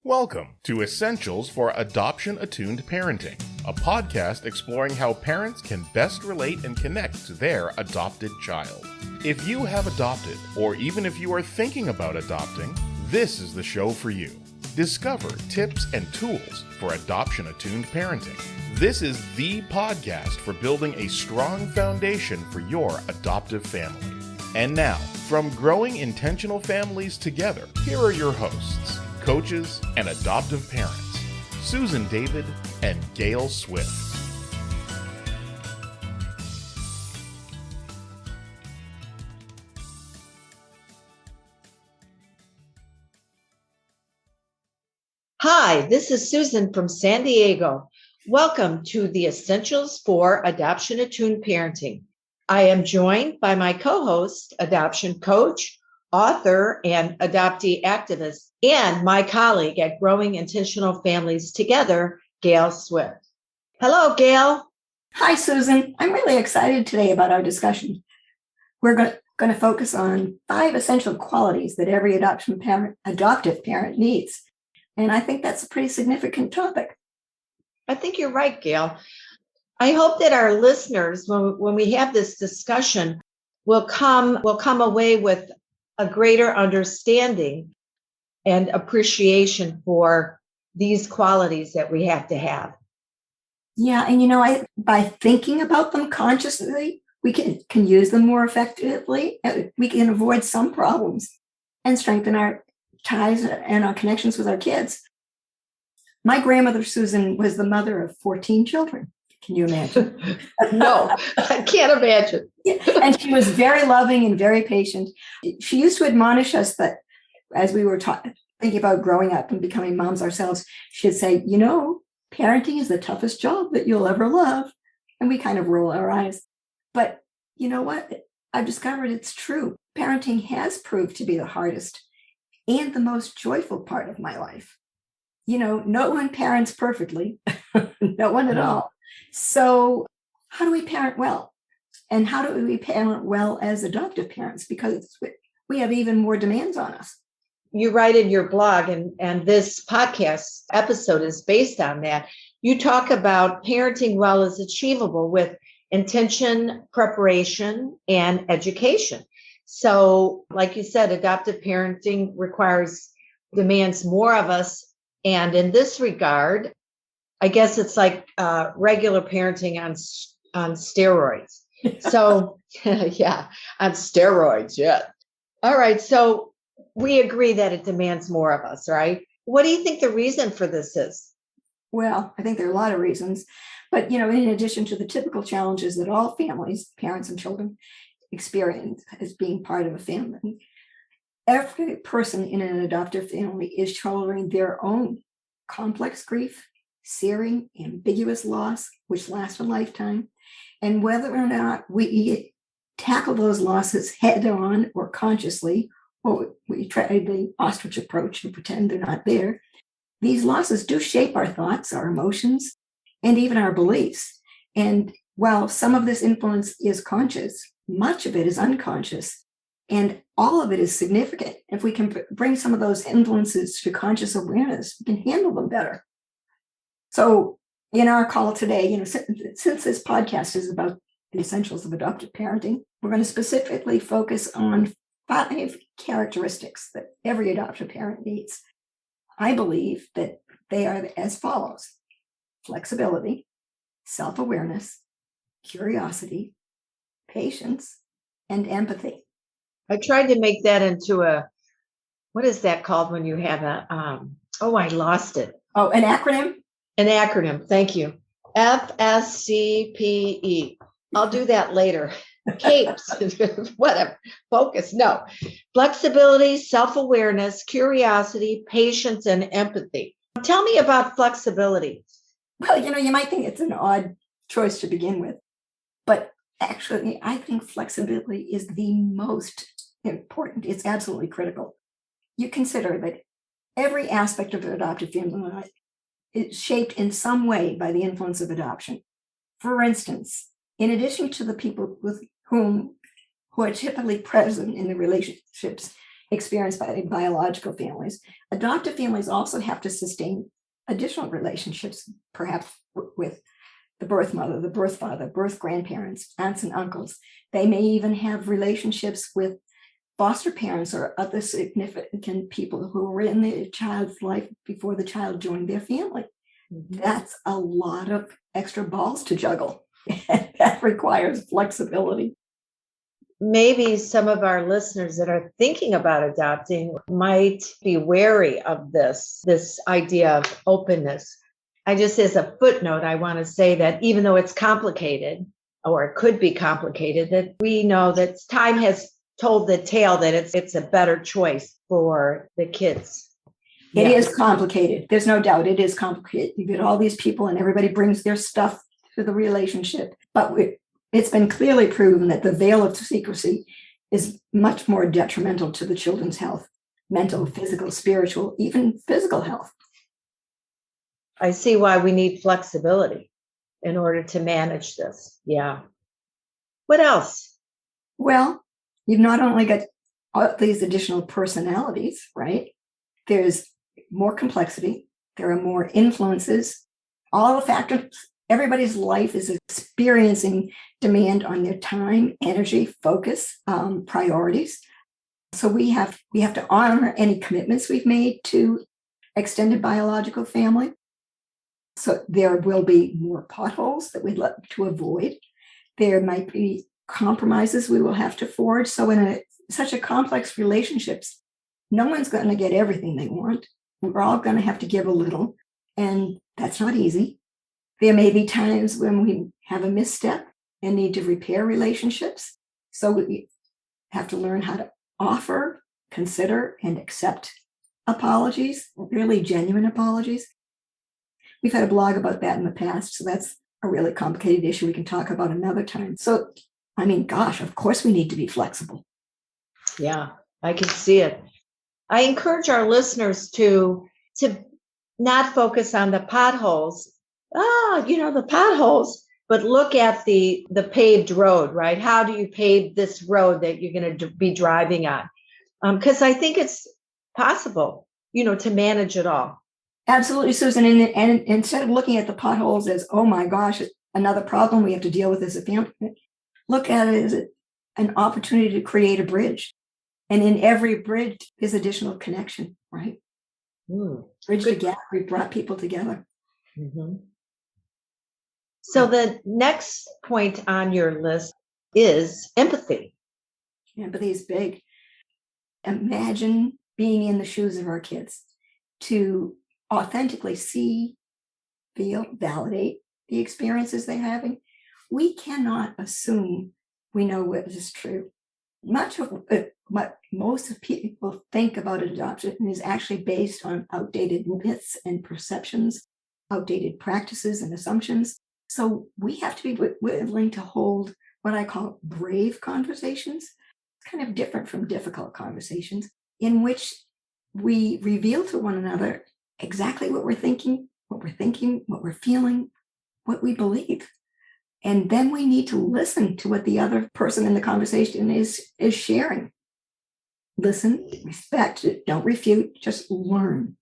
Welcome to Essentials for Adoption Attuned Parenting, a podcast exploring how parents can best relate and connect to their adopted child. If you have adopted, or even if you are thinking about adopting, this is the show for you. Discover tips and tools for adoption attuned parenting. This is the podcast for building a strong foundation for your adoptive family. And now, from Growing Intentional Families Together, here are your hosts, coaches and adoptive parents, Susan David and Gayle Swift. Hi, this is Susan from San Diego. Welcome to the Essentials for Adoption Attuned Parenting. I am joined by my co-host, adoption coach, author, and adoptee activist, and my colleague at Growing Intentional Families Together, Gayle Swift. Hello, Gayle. Hi, Susan. I'm really excited today about our discussion. We're going to focus on 5 essential qualities that every adoptive parent needs. And I think that's a pretty significant topic. I think you're right, Gayle. I hope that our listeners, when we have this discussion, will come away with a greater understanding and appreciation for these qualities that we have to have. Yeah, and by thinking about them consciously, we can use them more effectively. We can avoid some problems and strengthen our ties and our connections with our kids. My grandmother, Susan, was the mother of 14 children. Can you imagine? No, I can't imagine. And she was very loving and very patient. She used to admonish us that as we were thinking about growing up and becoming moms ourselves, she'd say, parenting is the toughest job that you'll ever love. And we kind of roll our eyes. But you know what? I've discovered it's true. Parenting has proved to be the hardest and the most joyful part of my life. No one parents perfectly, no one at all. So how do we parent well? And how do we parent well as adoptive parents? Because we have even more demands on us. You write in your blog, and this podcast episode is based on that. You talk about parenting well is achievable with intention, preparation, and education. So, like you said, adoptive parenting demands more of us. And in this regard, I guess it's like regular parenting on steroids. So, yeah, on steroids, yeah. All right, so we agree that it demands more of us, right? What do you think the reason for this is? Well, I think there are a lot of reasons. But, in addition to the typical challenges that all families, parents and children, experience as being part of a family, every person in an adoptive family is shouldering their own complex grief, searing, ambiguous loss, which lasts a lifetime. And whether or not we tackle those losses head on or consciously, or we try the ostrich approach and pretend they're not there, these losses do shape our thoughts, our emotions, and even our beliefs. And while some of this influence is conscious, much of it is unconscious. And all of it is significant. If we can bring some of those influences to conscious awareness, we can handle them better. So in our call today, since this podcast is about the essentials of adoptive parenting, we're going to specifically focus on 5 characteristics that every adoptive parent needs. I believe that they are as follows: flexibility, self-awareness, curiosity, patience, and empathy. I tried to make that into what is that called when you have I lost it. Oh, an acronym? An acronym, thank you. FSCPE. I'll do that later. Capes, whatever. Focus, no. Flexibility, self-awareness, curiosity, patience, and empathy. Tell me about flexibility. Well, you might think it's an odd choice to begin with, but actually, I think flexibility is the most important. It's absolutely critical. You consider that every aspect of an adoptive family life is shaped in some way by the influence of adoption. For instance, in addition to the people who are typically present in the relationships experienced by biological families. Adoptive families also have to sustain additional relationships, perhaps with the birth mother, the birth father, birth grandparents, aunts and uncles. They may even have relationships with foster parents or other significant people who were in the child's life before the child joined their family. Mm-hmm. That's a lot of extra balls to juggle. That requires flexibility. Maybe some of our listeners that are thinking about adopting might be wary of this idea of openness. I just, as a footnote, I want to say that even though it's complicated, or it could be complicated, that we know that time has told the tale that it's a better choice for the kids. It is complicated. There's no doubt it is complicated. You get all these people and everybody brings their stuff to the relationship. But it's been clearly proven that the veil of secrecy is much more detrimental to the children's health, mental, physical, spiritual, even physical health. I see why we need flexibility in order to manage this. Yeah. What else? Well, you've not only got all these additional personalities, right? There's more complexity. There are more influences. All the factors, everybody's life is experiencing demand on their time, energy, focus, priorities. So we have to honor any commitments we've made to extended biological family. So there will be more potholes that we'd like to avoid. There might be compromises we will have to forge. So in such a complex relationships, no one's going to get everything they want. We're all going to have to give a little, and that's not easy. There may be times when we have a misstep and need to repair relationships. So we have to learn how to offer, consider, and accept apologies, really genuine apologies. We've had a blog about that in the past, so that's a really complicated issue we can talk about another time. So, I mean, gosh, of course we need to be flexible. Yeah, I can see it. I encourage our listeners to not focus on the potholes. The potholes, but look at the paved road, right? How do you pave this road that you're going to be driving on? Because I think it's possible, to manage it all. Absolutely, Susan. And instead of looking at the potholes as, oh my gosh, another problem we have to deal with as a family, look at it as an opportunity to create a bridge. And in every bridge is additional connection, right? Bridge the gap. We brought people together. Mm-hmm. So the next point on your list is empathy. Empathy is big. Imagine being in the shoes of our kids to authentically see, feel, validate the experiences they're having. We cannot assume we know what is true. Much of what most of people think about adoption is actually based on outdated myths and perceptions, outdated practices and assumptions. So we have to be willing to hold what I call brave conversations. It's kind of different from difficult conversations in which we reveal to one another exactly what we're thinking, what we're feeling, what we believe. And then we need to listen to what the other person in the conversation is sharing. Listen, respect, don't refute, just learn.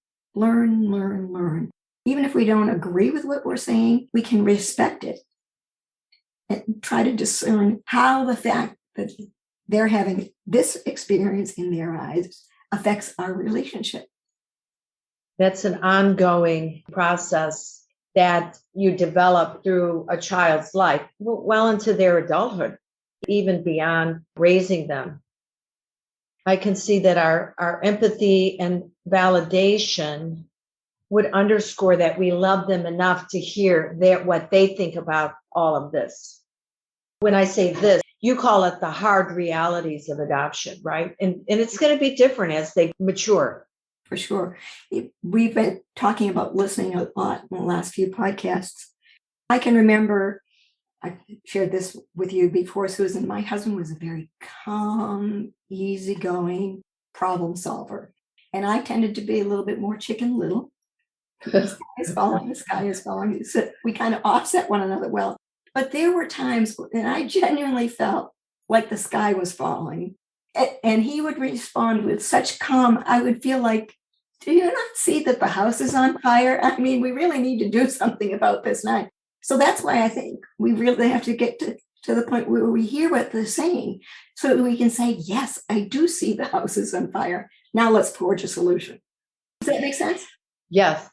Even if we don't agree with what we're saying, we can respect it and try to discern how the fact that they're having this experience in their eyes affects our relationship. That's an ongoing process that you develop through a child's life, well into their adulthood, even beyond raising them. I can see that our empathy and validation would underscore that we love them enough to hear what they think about all of this. When I say this, you call it the hard realities of adoption, right? And it's going to be different as they mature. For sure. We've been talking about listening a lot in the last few podcasts. I can remember, I shared this with you before, Susan, my husband was a very calm, easygoing problem solver. And I tended to be a little bit more Chicken Little. The sky is falling. So we kind of offset one another well. But there were times when I genuinely felt like the sky was falling And he would respond with such calm. I would feel like, do you not see that the house is on fire? I mean, we really need to do something about this now. So that's why I think we really have to get to the point where we hear what they're saying so that we can say, yes, I do see the house is on fire. Now let's forge a solution. Does that make sense? Yes.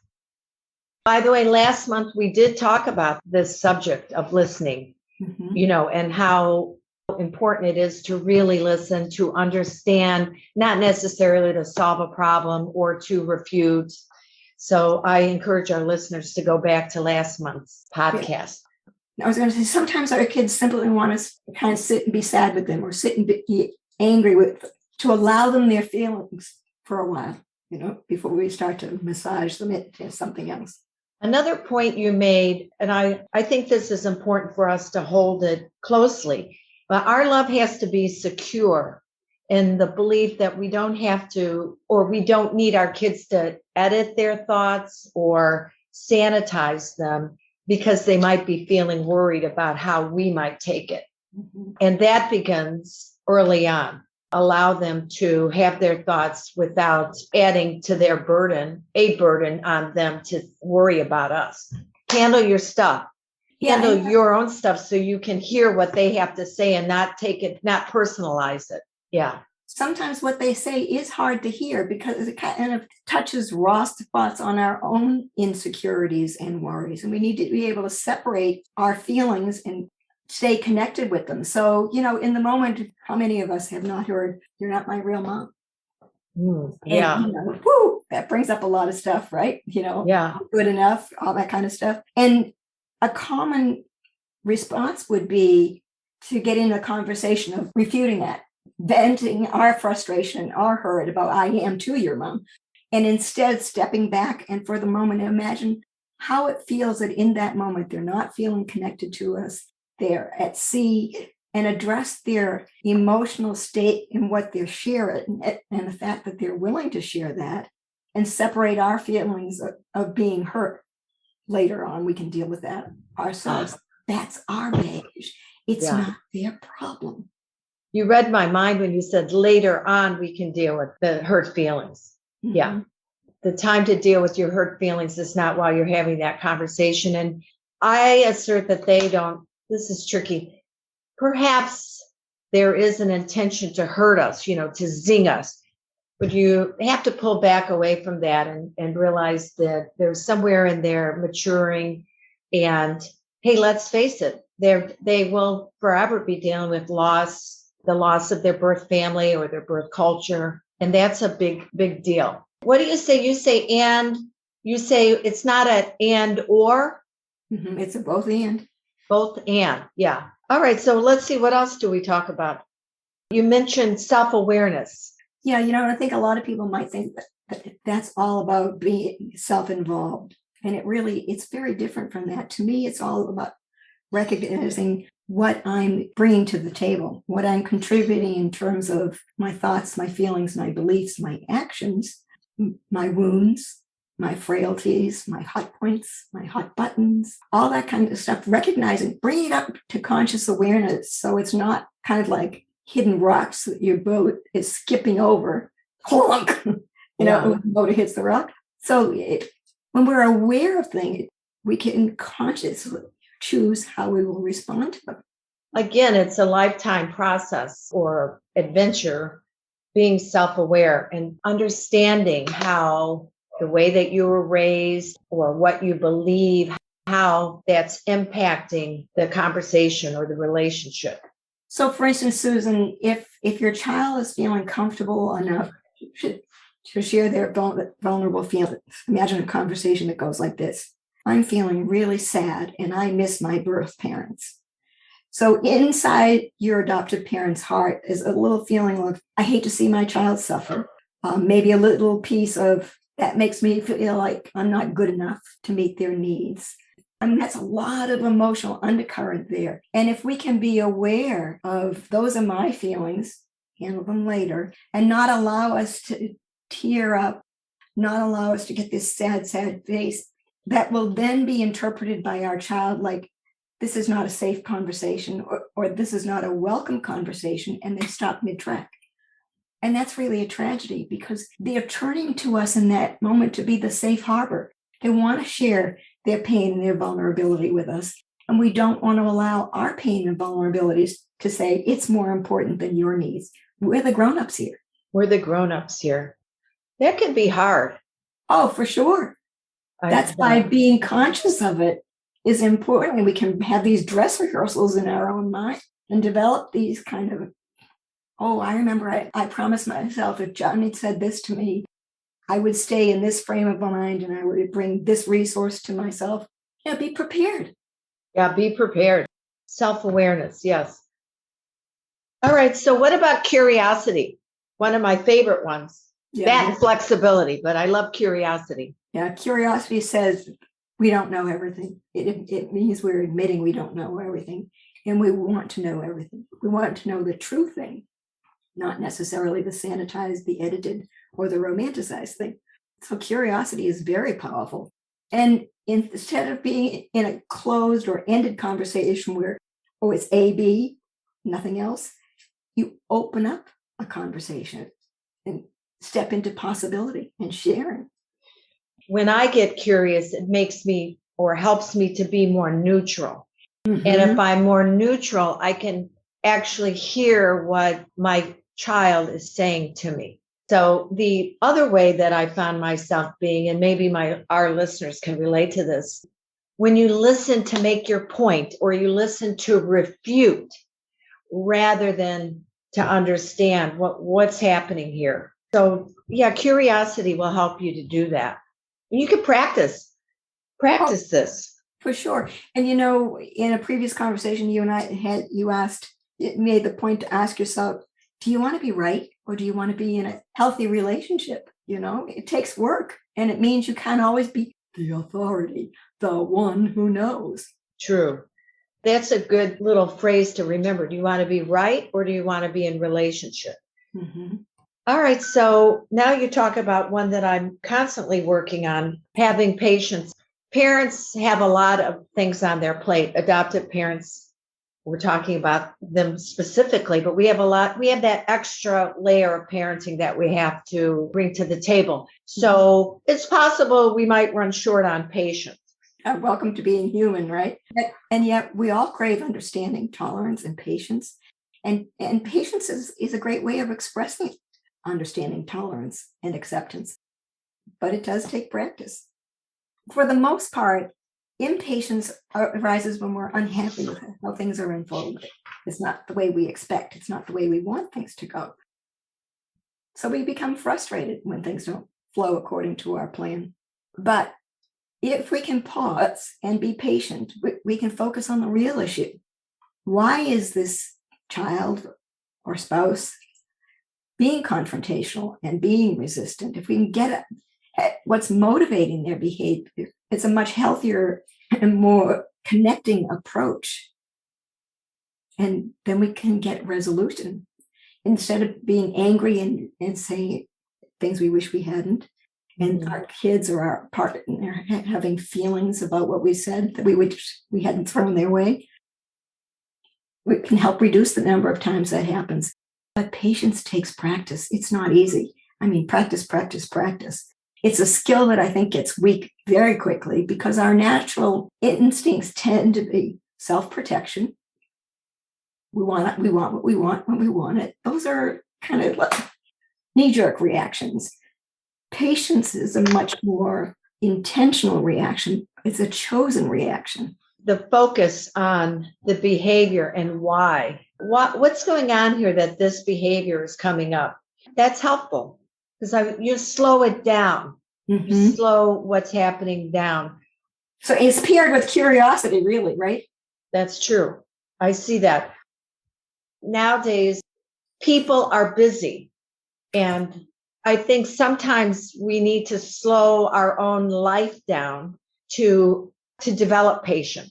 By the way, last month we did talk about this subject of listening, and how important it is to really listen, to understand, not necessarily to solve a problem or to refute. So I encourage our listeners to go back to last month's podcast. I was going to say, sometimes our kids simply want us to kind of sit and be sad with them or sit and be angry with them, to allow them their feelings for a while, before we start to massage them into something else. Another point you made, and I think this is important for us to hold it closely, but our love has to be secure in the belief that we don't have to, or we don't need our kids to edit their thoughts or sanitize them because they might be feeling worried about how we might take it. And that begins early on. Allow them to have their thoughts without adding to their burden, a burden on them to worry about us. Handle your stuff. Handle your own stuff so you can hear what they have to say and not take it, not personalize it. Yeah. Sometimes what they say is hard to hear because it kind of touches raw spots on our own insecurities and worries. And we need to be able to separate our feelings and stay connected with them. So, in the moment, how many of us have not heard, "You're not my real mom"? Yeah. And, that brings up a lot of stuff, right? Yeah. Good enough, all that kind of stuff. And a common response would be to get in a conversation of refuting that, venting our frustration, our hurt about, "I am too your mom." And instead stepping back and for the moment, imagine how it feels that in that moment, they're not feeling connected to us. They're at sea, and address their emotional state and what they're sharing and the fact that they're willing to share that, and separate our feelings of being hurt. Later on, we can deal with that ourselves. That's our baggage. It's not their problem. You read my mind when you said later on we can deal with the hurt feelings. Yeah. The time to deal with your hurt feelings is not while you're having that conversation. And I assert that they don't. This is tricky. Perhaps there is an intention to hurt us, to zing us, but you have to pull back away from that and realize that there's somewhere in there maturing. And hey, let's face it, they will forever be dealing with the loss of their birth family or their birth culture. And that's a big, big deal. What do you say? You say, and you say it's not an and or? It's a both and. Both and, yeah. All right, so let's see, what else do we talk about? You mentioned self-awareness. Yeah, I think a lot of people might think that that's all about being self-involved. And it's very different from that. To me, it's all about recognizing what I'm bringing to the table, what I'm contributing in terms of my thoughts, my feelings, my beliefs, my actions, my wounds, my frailties, my hot points, my hot buttons, all that kind of stuff, recognizing, bringing it up to conscious awareness. So it's not kind of like hidden rocks that your boat is skipping over, clunk, when the boat hits the rock. So when we're aware of things, we can consciously choose how we will respond to them. Again, it's a lifetime process or adventure, being self-aware and understanding how the way that you were raised or what you believe, how that's impacting the conversation or the relationship. So for instance, Susan, if your child is feeling comfortable enough to share their vulnerable feelings, imagine a conversation that goes like this: "I'm feeling really sad and I miss my birth parents." So inside your adoptive parent's heart is a little feeling of, I hate to see my child suffer. Maybe a little piece of, that makes me feel like I'm not good enough to meet their needs. I mean, that's a lot of emotional undercurrent there. And if we can be aware of those are my feelings, handle them later, and not allow us to tear up, not allow us to get this sad, sad face, that will then be interpreted by our child like, this is not a safe conversation, or this is not a welcome conversation, and they stop mid-track. And that's really a tragedy because they're turning to us in that moment to be the safe harbor. They want to share their pain and their vulnerability with us. And we don't want to allow our pain and vulnerabilities to say it's more important than your needs. We're the grown-ups here. We're the grown-ups here. That can be hard. Oh, for sure. That's why being conscious of it is important. And we can have these dress rehearsals in our own mind and develop these kind of, I remember I promised myself if Johnny said this to me, I would stay in this frame of mind and I would bring this resource to myself. Yeah, be prepared. Yeah, be prepared. Self-awareness, yes. All right, so what about curiosity? One of my favorite ones. Yeah, that and flexibility, but I love curiosity. Yeah, curiosity says we don't know everything. It means we're admitting we don't know everything. And we want to know everything. We want to know the true thing, not necessarily the sanitized, the edited, or the romanticized thing. So curiosity is very powerful. And instead of being in a closed or ended conversation where, it's A, B, nothing else, you open up a conversation and step into possibility and sharing. When I get curious, it makes me or helps me to be more neutral. Mm-hmm. And if I'm more neutral, I can actually hear what my child is saying to me. So the other way that I found myself being, and maybe our listeners can relate to this, when you listen to make your point or you listen to refute rather than to understand what's happening here. So yeah, curiosity will help you to do that. And you can practice this. For sure. And in a previous conversation you and I had, it made the point to ask yourself, do you want to be right or do you want to be in a healthy relationship? It takes work and it means you can't always be the authority, the one who knows. True. That's a good little phrase to remember. Do you want to be right or do you want to be in relationship? Mm-hmm. All right. So now you talk about one that I'm constantly working on, having patience. Parents have a lot of things on their plate. Adoptive parents, we're talking about them specifically, but we have that extra layer of parenting that we have to bring to the table. So it's possible we might run short on patience. Welcome to being human, right? And yet we all crave understanding, tolerance, and patience. And patience is a great way of expressing understanding, tolerance, and acceptance. But it does take practice. For the most part, impatience arises when we're unhappy with how things are unfolding. It's not the way we expect. It's not the way we want things to go. So we become frustrated when things don't flow according to our plan. But if we can pause and be patient, we can focus on the real issue. Why is this child or spouse being confrontational and being resistant? If we can get at what's motivating their behavior, it's a much healthier and more connecting approach. And then we can get resolution instead of being angry and saying things we wish we hadn't. And our kids or our partner having feelings about what we said that we hadn't thrown their way. We can help reduce the number of times that happens. But patience takes practice. It's not easy. Practice. It's a skill that I think gets weak very quickly because our natural instincts tend to be self-protection. We want what we want when we want it. Those are kind of like knee-jerk reactions. Patience is a much more intentional reaction. It's a chosen reaction. The focus on the behavior and why. What's going on here that this behavior is coming up? That's helpful because you slow it down. Mm-hmm. You slow what's happening down. So it's paired with curiosity, really, right? That's true. I see that. Nowadays, people are busy. And I think sometimes we need to slow our own life down to develop patience.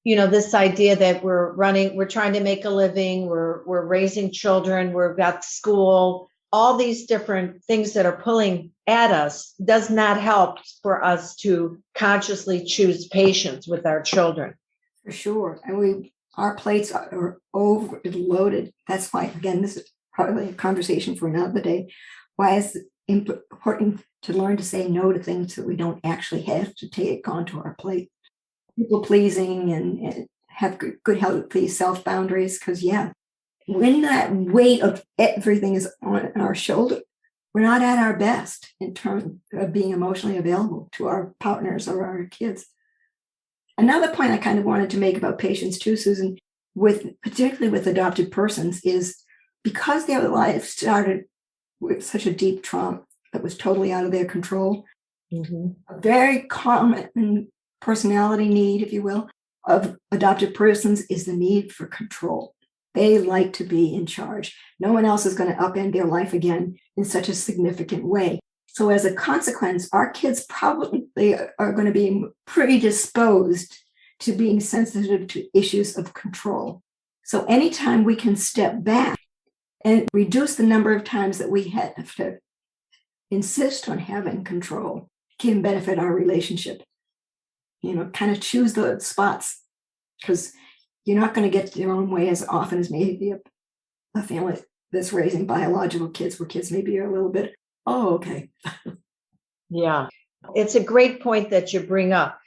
This idea that we're trying to make a living, we're raising children, we've got school, all these different things that are pulling at us does not help for us to consciously choose patience with our children. For sure. And our plates are overloaded. That's why, again, this is probably a conversation for another day, why it's important to learn to say no to things that we don't actually have to take onto our plate. People pleasing and have good healthy self boundaries. Because when that weight of everything is on our shoulder, we're not at our best in terms of being emotionally available to our partners or our kids. Another point I kind of wanted to make about patients too, Susan, particularly with adopted persons, is because their life started with such a deep trauma that was totally out of their control, a very common personality need, if you will, of adopted persons is the need for control. They like to be in charge. No one else is going to upend their life again in such a significant way. So as a consequence, our kids probably are going to be predisposed to being sensitive to issues of control. So anytime we can step back and reduce the number of times that we have to insist on having control can benefit our relationship. Kind of choose the spots, because you're not going to get your own way as often as maybe a family that's raising biological kids, where kids maybe are a little bit, oh, okay. Yeah, it's a great point that you bring up.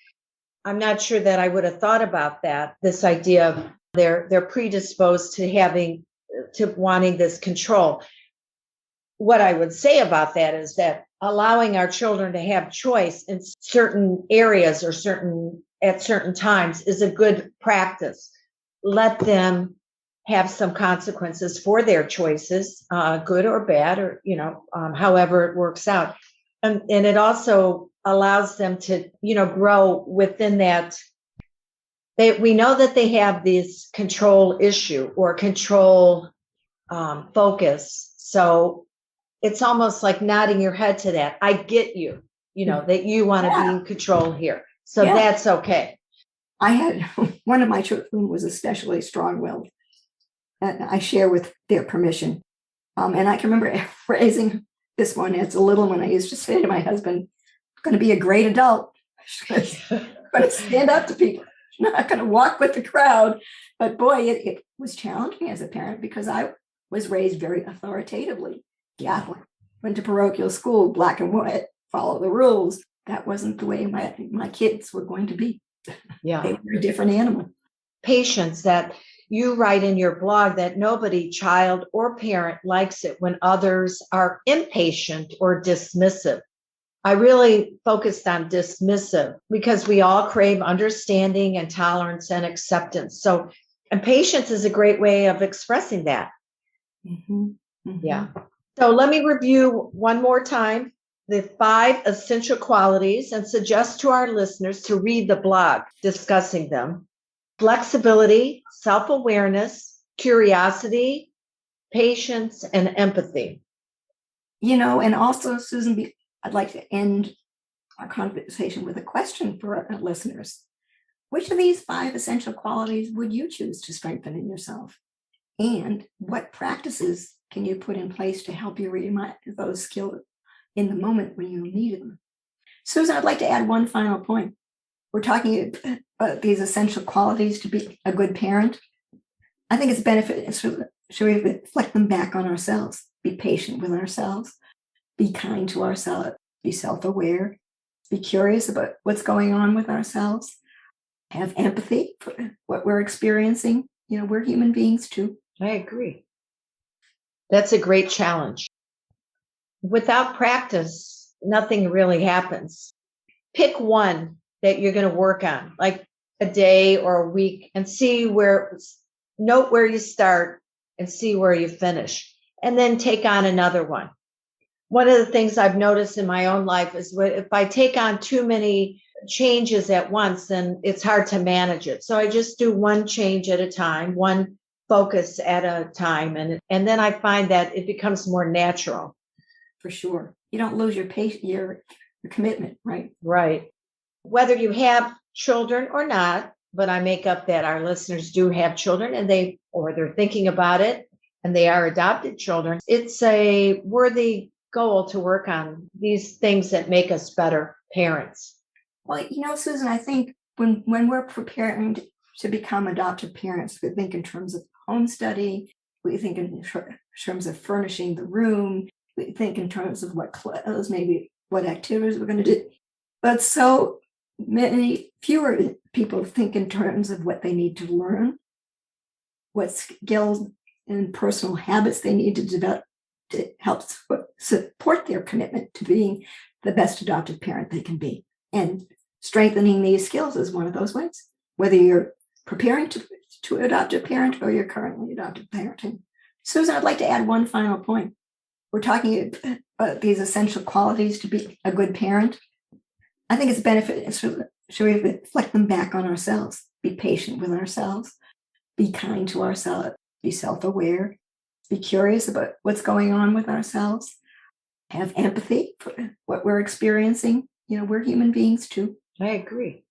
I'm not sure that I would have thought about that, this idea of they're predisposed to wanting this control. What I would say about that is that allowing our children to have choice in certain areas or at certain times is a good practice. Let them have some consequences for their choices, good or bad, or however it works out. And it also allows them to, grow within that. We know that they have this control issue or control focus. So it's almost like nodding your head to that. I get you, that you want to be in control here. So that's okay. I had one of my children was especially strong-willed, and I share with their permission. And I can remember raising this one as a little one. I used to say to my husband, "I'm going to be a great adult. I'm going to stand up to people. I'm not going to walk with the crowd." But boy, it was challenging as a parent, because I was raised very authoritatively. Catholic, went to parochial school, black and white, follow the rules. That wasn't the way my kids were going to be. Yeah. They were a different animal. Patience that you write in your blog that nobody, child or parent, likes it when others are impatient or dismissive. I really focused on dismissive because we all crave understanding and tolerance and acceptance. And patience is a great way of expressing that. Yeah. So let me review one more time the 5 essential qualities and suggest to our listeners to read the blog discussing them. Flexibility, self-awareness, curiosity, patience, and empathy. And also, Susan, I'd like to end our conversation with a question for our listeners. Which of these 5 essential qualities would you choose to strengthen in yourself? And what practices can you put in place to help you remind those skills in the moment when you needed them? Susan, I'd like to add one final point. We're talking about these essential qualities to be a good parent. I think it's beneficial to reflect them back on ourselves. Be patient with ourselves. Be kind to ourselves. Be self-aware. Be curious about what's going on with ourselves. Have empathy for what we're experiencing. We're human beings too. I agree. That's a great challenge. Without practice, nothing really happens. Pick one that you're going to work on, like a day or a week, and note where you start and see where you finish, and then take on another one. One of the things I've noticed in my own life is if I take on too many changes at once, then it's hard to manage it. So I just do one change at a time, one focus at a time, and then I find that it becomes more natural. For sure. You don't lose your commitment, right? Right. Whether you have children or not, but I make up that our listeners do have children and they're thinking about it and they are adopted children. It's a worthy goal to work on these things that make us better parents. Well, Susan, I think when we're preparing to become adoptive parents, we think in terms of home study, We think in terms of furnishing the room. We think in terms of what clothes, maybe what activities we're going to do. But so many fewer people think in terms of what they need to learn, what skills and personal habits they need to develop to help support their commitment to being the best adoptive parent they can be. And strengthening these skills is one of those ways, whether you're preparing to adopt a parent or you're currently adoptive parenting. Susan, I'd like to add one final point. We're talking about these essential qualities to be a good parent. I think it's beneficial to reflect them back on ourselves, be patient with ourselves, be kind to ourselves, be self-aware, be curious about what's going on with ourselves, have empathy for what we're experiencing. We're human beings too. I agree.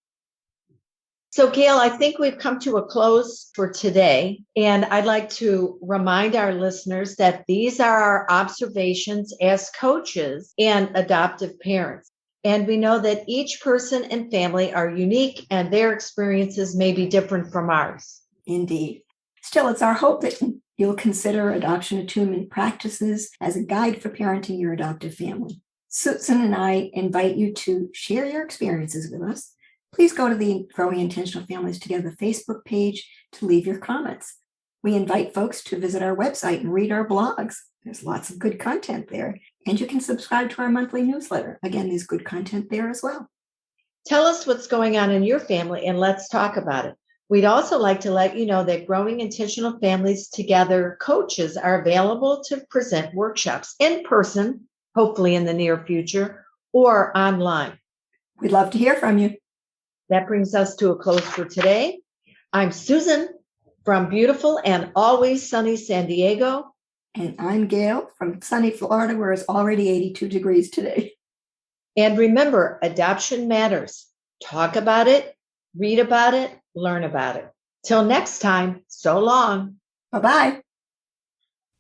So, Gayle, I think we've come to a close for today, and I'd like to remind our listeners that these are our observations as coaches and adoptive parents. And we know that each person and family are unique, and their experiences may be different from ours. Indeed. Still, it's our hope that you'll consider adoption attunement practices as a guide for parenting your adoptive family. Susan and I invite you to share your experiences with us. Please go to the Growing Intentional Families Together Facebook page to leave your comments. We invite folks to visit our website and read our blogs. There's lots of good content there. And you can subscribe to our monthly newsletter. Again, there's good content there as well. Tell us what's going on in your family and let's talk about it. We'd also like to let you know that Growing Intentional Families Together coaches are available to present workshops in person, hopefully in the near future, or online. We'd love to hear from you. That brings us to a close for today. I'm Susan from beautiful and always sunny San Diego. And I'm Gayle from sunny Florida, where it's already 82 degrees today. And remember, adoption matters. Talk about it, read about it, learn about it. Till next time, so long. Bye-bye.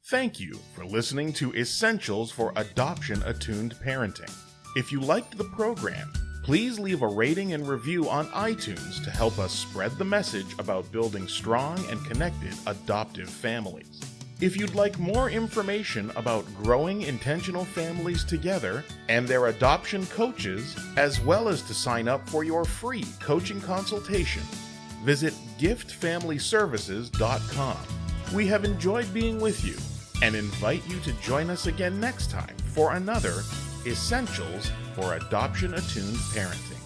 Thank you for listening to Essentials for Adoption Attuned Parenting. If you liked the program, please leave a rating and review on iTunes to help us spread the message about building strong and connected adoptive families. If you'd like more information about growing intentional families together and their adoption coaches, as well as to sign up for your free coaching consultation, visit giftfamilyservices.com. We have enjoyed being with you and invite you to join us again next time for another Essentials for Adoption Attuned Parenting.